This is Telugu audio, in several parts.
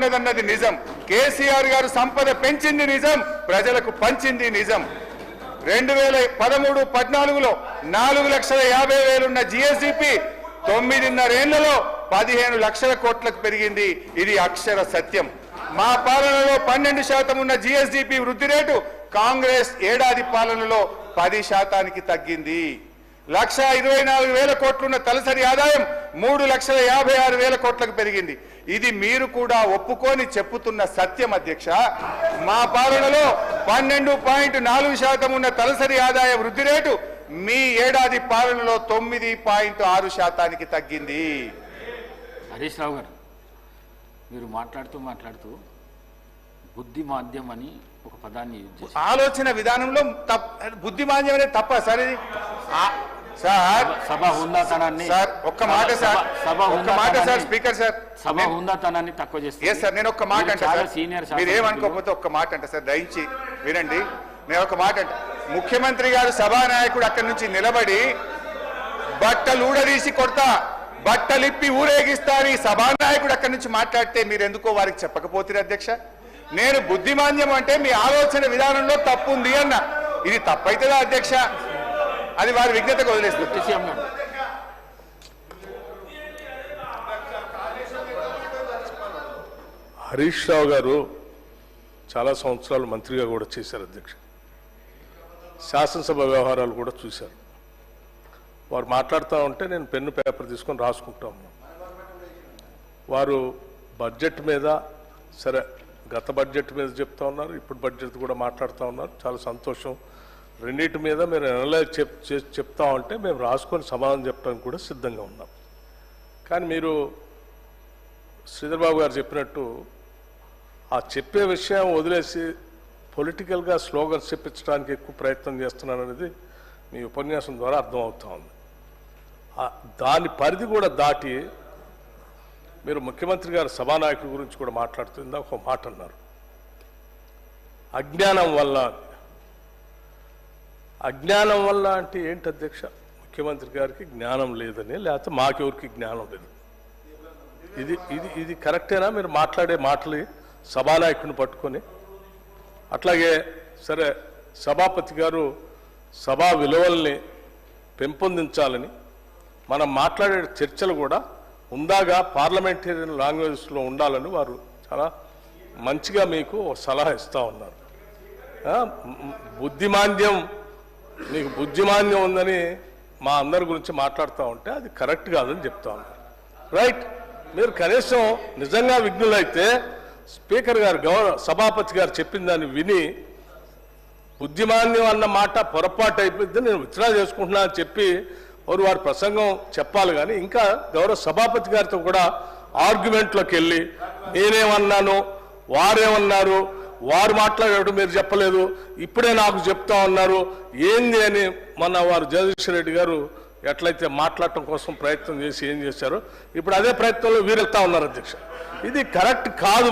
ఉన్నదన్నది నిజం. కేసీఆర్ గారు సంపద పెంచింది నిజం, ప్రజలకు పంచింది నిజం. 2013-14లో 4,50,000 ఉన్న జిఎస్డిపి 9.5 ఏళ్లలో 15 లక్షల కోట్లకు పెరిగింది. ఇది అక్షర సత్యం. మా పాలనలో 12% ఉన్న జిఎస్డిపి వృద్ధి రేటు కాంగ్రెస్ ఏడాది పాలనలో 10% తగ్గింది. 1,24,000 కోట్లున్న తలసరి ఆదాయం 3,56,000 కోట్లకు పెరిగింది. ఇది మీరు కూడా ఒప్పుకొని చెప్పుతున్న సత్యం అధ్యక్ష. మా పాలనలో 12.4% ఉన్న తలసరి ఆదాయ వృద్ధి రేటు మీ ఏడాది పాలనలో 9.6% తగ్గింది. హరీష్ రావు గారు, మీరు మాట్లాడుతూ బుద్ధి మాధ్యం అని ఒక పదాన్ని యూజ్ చేశారు. ఆలోచన విధానంలో బుద్ధి మాధ్యం అనేది తప్ప సార్. ఇది సార్ సభ హుందాతనాన్ని సార్ ఒక్క మాట సార్ స్పీకర్ సార్ సభ హుందాతనాన్ని తక్కువ చేస్తారు. సార్ నేను ఒక్క మాట అంటే సార్ మీరు ఏమనుకోకపోతే ఒక్క మాట అంటే సార్ దయించి వినండి. నేను ఒక మాట అంటే ముఖ్యమంత్రి గారు సభానాయకుడు అక్కడి నుంచి నిలబడి బట్టలు ఊడదీసి కొడతా బట్టలిప్పి ఊరేగిస్తారు ఈ సభానాయకుడు అక్కడి నుంచి మాట్లాడితే మీరు ఎందుకో వారికి చెప్పకపోతే అధ్యక్ష. నేను బుద్ధిమాంద్యం అంటే మీ ఆలోచన విధానంలో తప్పు ఉంది అన్న. ఇది తప్పైతుందా అధ్యక్ష? అది వారి విజ్ఞతకు వదిలేస్తుంది. హరీష్ రావు గారు చాలా సంవత్సరాలు మంత్రిగా కూడా చేశారు అధ్యక్ష. శాసనసభ వ్యవహారాలు కూడా చూశారు. వారు మాట్లాడుతూ ఉంటే నేను పెన్ను పేపర్ తీసుకొని రాసుకుంటా ఉన్నాను. వారు బడ్జెట్ మీద సరే గత బడ్జెట్ మీద చెప్తా ఉన్నారు, ఇప్పుడు బడ్జెట్ కూడా మాట్లాడుతూ ఉన్నారు. చాలా సంతోషం. రెండింటి మీద మీరు అనలైజ్ చెప్తా ఉంటే మేము రాసుకొని సమాధానం చెప్పడానికి కూడా సిద్ధంగా ఉన్నాం. కానీ మీరు శ్రీధర్బాబు గారు చెప్పినట్టు ఆ చెప్పే విషయం వదిలేసి పొలిటికల్గా స్లోగన్స్ చెప్పించడానికి ఎక్కువ ప్రయత్నం చేస్తున్నారనేది మీ ఉపన్యాసం ద్వారా అర్థమవుతా ఉంది. దాని పరిధి కూడా దాటి మీరు ముఖ్యమంత్రి గారు సభానాయకుడి గురించి కూడా మాట్లాడుతుందా ఒక మాట అన్నారు, అజ్ఞానం వల్ల అంటే ఏంటి అధ్యక్ష? ముఖ్యమంత్రి గారికి జ్ఞానం లేదని, లేకపోతే మాకెవరికి జ్ఞానం లేదు. ఇది కరెక్టేనా? మీరు మాట్లాడే మాటలు సభానాయకుడిని పట్టుకొని అట్లాగే సరే సభాపతి గారు సభా విలువల్ని పెంపొందించాలని మనం మాట్లాడే చర్చలు కూడా ఉందాగా పార్లమెంటేరియన్ లాంగ్వేజ్లో ఉండాలని వారు చాలా మంచిగా మీకు సలహా ఇస్తూ ఉన్నారు. మీకు బుద్ధిమాంద్యం ఉందని మా అందరి గురించి మాట్లాడుతూ ఉంటే అది కరెక్ట్ కాదని చెప్తా ఉన్నారు. రైట్, మీరు కనీసం నిజంగా విఘ్నులైతే స్పీకర్ గారు సభాపతి గారు చెప్పిన దాన్ని విని బుద్ధిమాంద్యం అన్న మాట పొరపాటు అయిపోయింది నేను విత్డ్రా చేసుకుంటున్నా అని చెప్పి వారి ప్రసంగం చెప్పాలి. కానీ ఇంకా గౌరవ సభాపతి గారితో కూడా ఆర్గ్యుమెంట్లోకి వెళ్ళి నేనేమన్నాను, వారేమన్నారు, వారు మాట్లాడేటప్పుడు మీరు చెప్పలేదు, ఇప్పుడే నాకు చెప్తా ఉన్నారు ఏంది అని మొన్న వారు జగదీశ్వర్ రెడ్డి గారు ఎట్లయితే మాట్లాడటం కోసం ప్రయత్నం చేసి ఏం చేశారో ఇప్పుడు అదే ప్రయత్నంలో వీరెళ్తా ఉన్నారు అధ్యక్ష. ఇది కరెక్ట్ కాదు.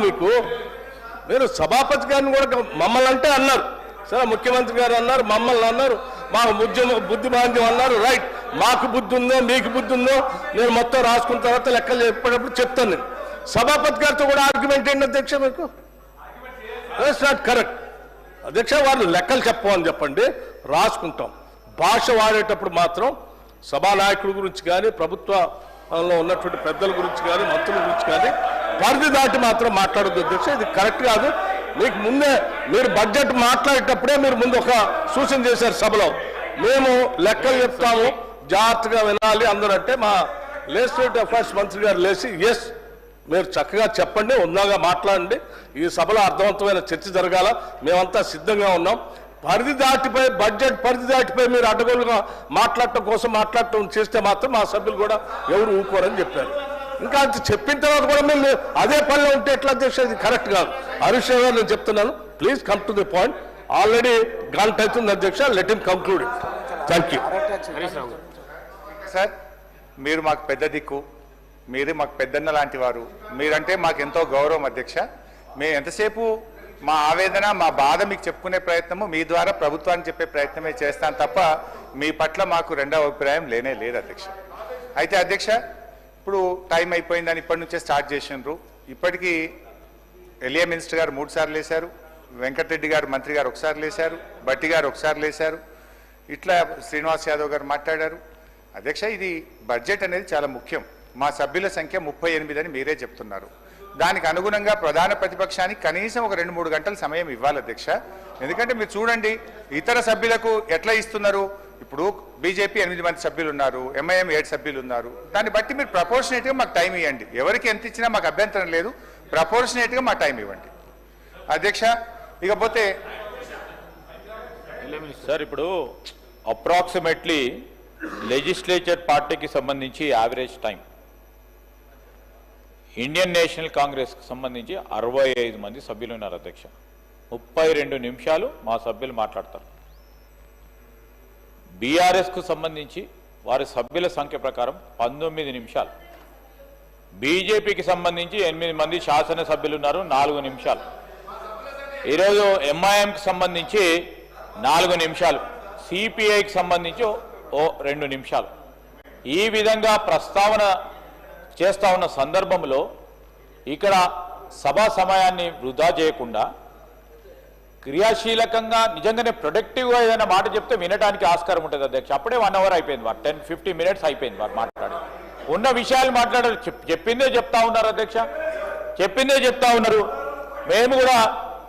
మీరు సభాపతి గారిని కూడా మమ్మల్ని అంటే అన్నారు, సరే ముఖ్యమంత్రి గారు అన్నారు, మమ్మల్ని అన్నారు, మాకు బుద్ధిమాంద్యం అన్నారు. రైట్, మాకు బుద్ధి ఉందో మీకు బుద్ధి ఉందో నేను మొత్తం రాసుకున్న తర్వాత లెక్కలు చెప్పేటప్పుడు చెప్తాను. నేను సభాపతి గారితో కూడా ఆర్గ్యుమెంట్ ఏంటి అధ్యక్ష? మీకు దట్స్ నాట్ కరెక్ట్ అధ్యక్ష. వాళ్ళు లెక్కలు చెప్పమని చెప్పండి, రాసుకుంటాం. భాష వాడేటప్పుడు మాత్రం సభానాయకుడి గురించి కానీ ప్రభుత్వంలో ఉన్నటువంటి పెద్దల గురించి కానీ మంత్రుల గురించి కానీ పరిధి దాటి మాత్రం మాట్లాడద్దు అధ్యక్ష. ఇది కరెక్ట్ కాదు. మీకు ముందే మీరు బడ్జెట్ మాట్లాడేటప్పుడే మీరు ముందు ఒక సూచన చేశారు సభలో, మేము లెక్కలు చెప్తాము జాగ్రత్తగా వినాలి అందరూ అంటే మా లెజిస్లేటివ్ అఫైర్స్ మంత్రి గారు లేచి ఎస్ మీరు చక్కగా చెప్పండి, ఉన్నాగా మాట్లాడండి, ఈ సభలో అర్థవంతమైన చర్చ జరగాల, మేమంతా సిద్ధంగా ఉన్నాం. పరిధి దాటిపోయి బడ్జెట్ పరిధి దాటిపోయి మీరు అడ్డగోలుగా మాట్లాడటం చేస్తే మాత్రం మా సభ్యులు కూడా ఎవరు ఊరుకోరని చెప్పారు. ఇంకా చెప్పిన తర్వాత కూడా మేము అదే పనిలో ఉంటే ఎట్లా అధ్యక్ష? ఇది కరెక్ట్ కాదు. హరీష్ రావు గారు నేను చెప్తున్నాను, please come to the point. Already గంట అవుతుంది అధ్యక్ష, let him conclude. Thank you. Sir మీరు మాకు పెద్ద దిక్కు, మీరే మాకు పెద్దన్న లాంటి వారు, మీరంటే మాకు ఎంతో గౌరవం అధ్యక్ష. మేము ఎంతసేపు మా ఆవేదన మా బాధ మీకు చెప్పుకునే ప్రయత్నము మీ ద్వారా ప్రభుత్వానికి చెప్పే ప్రయత్నమే చేస్తాను తప్ప మీ పట్ల మాకు రెండవ అభిప్రాయం లేనే లేదు అధ్యక్ష. అయితే అధ్యక్ష ఇప్పుడు టైం అయిపోయిందని ఇప్పటి నుంచే స్టార్ట్ చేసినారు. ఇప్పటికీ ఎలియా మినిస్టర్ గారు 3 సార్లు లేశారు, వెంకటరెడ్డి గారు మంత్రి గారు ఒకసారి లేశారు, బట్టి గారు ఒకసారి లేశారు, ఇట్లా శ్రీనివాస్ యాదవ్ గారు మాట్లాడారు. అధ్యక్ష, ఇది బడ్జెట్ అనేది చాలా ముఖ్యం. మా సభ్యుల సంఖ్య 38 అని మీరే చెప్తున్నారు. దానికి అనుగుణంగా ప్రధాన ప్రతిపక్షానికి కనీసం ఒక 2-3 గంటల సమయం ఇవ్వాలి అధ్యక్ష. ఎందుకంటే మీరు చూడండి ఇతర సభ్యులకు ఎట్లా ఇస్తున్నారు. ఇప్పుడు బీజేపీ 8 మంది సభ్యులు ఉన్నారు, ఎంఐఎం 7 సభ్యులు ఉన్నారు. దాన్ని బట్టి మీరు ప్రపోర్షనేట్గా మాకు టైం ఇవ్వండి. ఎవరికి ఎంత ఇచ్చినా మాకు అభ్యంతరం లేదు, ప్రపోర్షనేట్గా మా టైం ఇవ్వండి అధ్యక్ష. ఇకపోతే సార్, ఇప్పుడు అప్రాక్సిమేట్లీ లెజిస్లేచర్ పార్టీకి సంబంధించి యావరేజ్ టైం, ఇండియన్ నేషనల్ కాంగ్రెస్కి సంబంధించి 65 మంది సభ్యులు ఉన్నారు అధ్యక్ష. 32 నిమిషాలు మా సభ్యులు మాట్లాడతారు. బీఆర్ఎస్కు సంబంధించి వారి సభ్యుల సంఖ్య ప్రకారం 19 నిమిషాలు. బీజేపీకి సంబంధించి 8 మంది శాసనసభ్యులు ఉన్నారు, 4 నిమిషాలు. ఈరోజు ఎంఐఎంకి సంబంధించి 4 నిమిషాలు, సిపిఐకి సంబంధించి 2 నిమిషాలు. ఈ విధంగా ప్రస్తావన చేస్తూ ఉన్న సందర్భంలో ఇక్కడ సభా సమయాన్ని వృధా చేయకుండా క్రియాశీలకంగా నిజంగానే ప్రొడక్టివ్గా ఏదైనా మాట చెప్తే వినడానికి ఆస్కారం ఉంటుంది అధ్యక్ష. అప్పుడే 1 అవర్ అయిపోయింది, వారు 10-15 మినిట్స్ అయిపోయింది వారు మాట్లాడి ఉన్న విషయాలు మాట్లాడారు. చెప్పిందే చెప్తా ఉన్నారు అధ్యక్ష, చెప్పిందే చెప్తా ఉన్నారు. మేము కూడా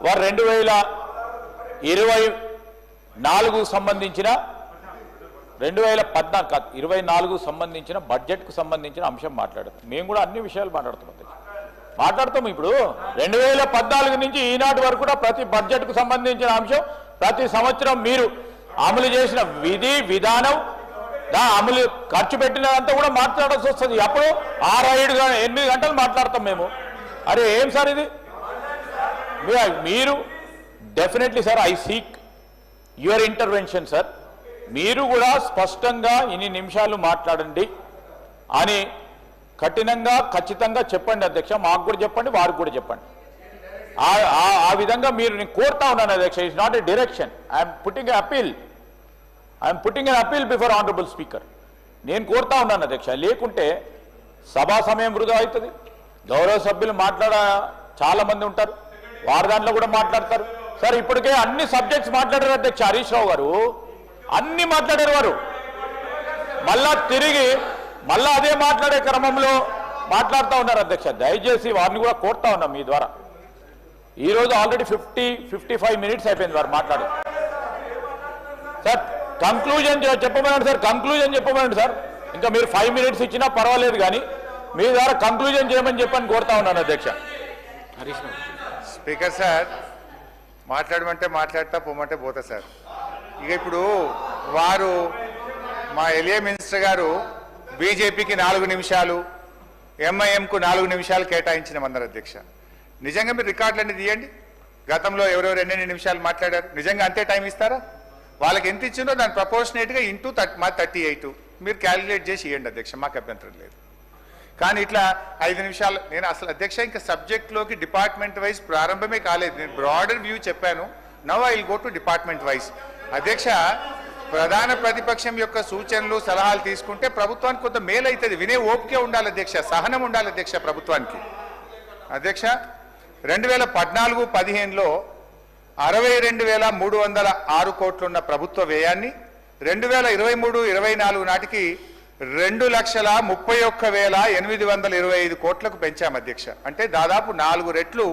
వారు 2024 సంబంధించిన 2024 సంబంధించిన బడ్జెట్కు సంబంధించిన అంశం మాట్లాడారు. మేము కూడా అన్ని విషయాలు మాట్లాడుతాం. ఇప్పుడు 2014 నుంచి ఈనాటి వరకు కూడా ప్రతి బడ్జెట్కు సంబంధించిన అంశం ప్రతి సంవత్సరం మీరు అమలు చేసిన విధి విధానం అమలు ఖర్చు పెట్టినంతా కూడా మాట్లాడాల్సి వస్తుంది. అప్పుడు 6-8 గంటలు మాట్లాడతాం మేము. అరే ఏం సార్ ఇది? మీరు definitely sir, I seek your intervention sir. మీరు కూడా స్పష్టంగా ఇన్ని నిమిషాలు మాట్లాడండి అని కఠినంగా ఖచ్చితంగా చెప్పండి అధ్యక్ష. మాకు కూడా చెప్పండి, వారికి కూడా చెప్పండి. ఆ విధంగా మీరు నేను కోరుతా ఉన్నాను అధ్యక్ష. It's not a direction. I'm putting an appeal before honourable speaker. నేను కోరుతా ఉన్నాను అధ్యక్ష. లేకుంటే సభా సమయం వృధా అవుతుంది. గౌరవ సభ్యులు చాలా మంది ఉంటారు, వారి దాంట్లో కూడా మాట్లాడతారు. సార్ ఇప్పటికే అన్ని సబ్జెక్ట్స్ మాట్లాడారు అధ్యక్ష. హరీష్ రావు గారు అన్ని మాట్లాడారు. వారు మళ్ళా అదే మాట్లాడే క్రమంలో మాట్లాడుతూ ఉన్నారు అధ్యక్ష. దయచేసి వారిని కూడా కోరుతా ఉన్నాం మీ ద్వారా. ఈరోజు ఆల్రెడీ 55 మినిట్స్ అయిపోయింది వారు మాట్లాడి. సార్ కంక్లూజన్ చెప్పమనండి సార్, కంక్లూజన్ చెప్పమనండి సార్. ఇంకా మీరు 5 మినిట్స్ ఇచ్చినా పర్వాలేదు, కానీ మీ ద్వారా కంక్లూజన్ చేయమని చెప్పని కోరుతా ఉన్నాను అధ్యక్ష. స్పీకర్ సార్, మాట్లాడమంటే మాట్లాడతా, పోమంటే పోతా సార్. ఇక ఇప్పుడు వారు మా ఎలియా మినిస్టర్ గారు బీజేపీకి 4 నిమిషాలు, ఎంఐఎంకు 4 నిమిషాలు కేటాయించినమన్నారు అధ్యక్ష. నిజంగా మీరు రికార్డులన్నీ తీయండి. గతంలో ఎవరెవరు ఎన్ని నిమిషాలు మాట్లాడారు, నిజంగా అంతే టైం ఇస్తారా? వాళ్ళకి ఎంత ఇచ్చిందో దాని ప్రపోర్షనేట్గా ఇంటూ 38 మీరు క్యాలిక్యులేట్ చేసి ఇవ్వండి అధ్యక్ష, మాకు అభ్యంతరం లేదు. కానీ ఇట్లా 5 నిమిషాలు నేను అసలు అధ్యక్ష ఇంకా సబ్జెక్ట్లోకి డిపార్ట్మెంట్ వైజ్ ప్రారంభమే కాలేదు. నేను బ్రాడర్ వ్యూ చెప్పాను. Now I will go to department wise. అధ్యక్ష, ప్రధాన ప్రతిపక్షం యొక్క సూచనలు సలహాలు తీసుకుంటే ప్రభుత్వానికి కొంత మేలు అవుతుంది. వినే ఓపికే ఉండాలి అధ్యక్ష, సహనం ఉండాలి అధ్యక్ష ప్రభుత్వానికి. అధ్యక్ష, 2014-15లో 62,306 కోట్లున్న ప్రభుత్వ వ్యయాన్ని 2023-24 నాటికి 2,31,825 కోట్లకు పెంచాం అధ్యక్ష. అంటే దాదాపు 4 రెట్లు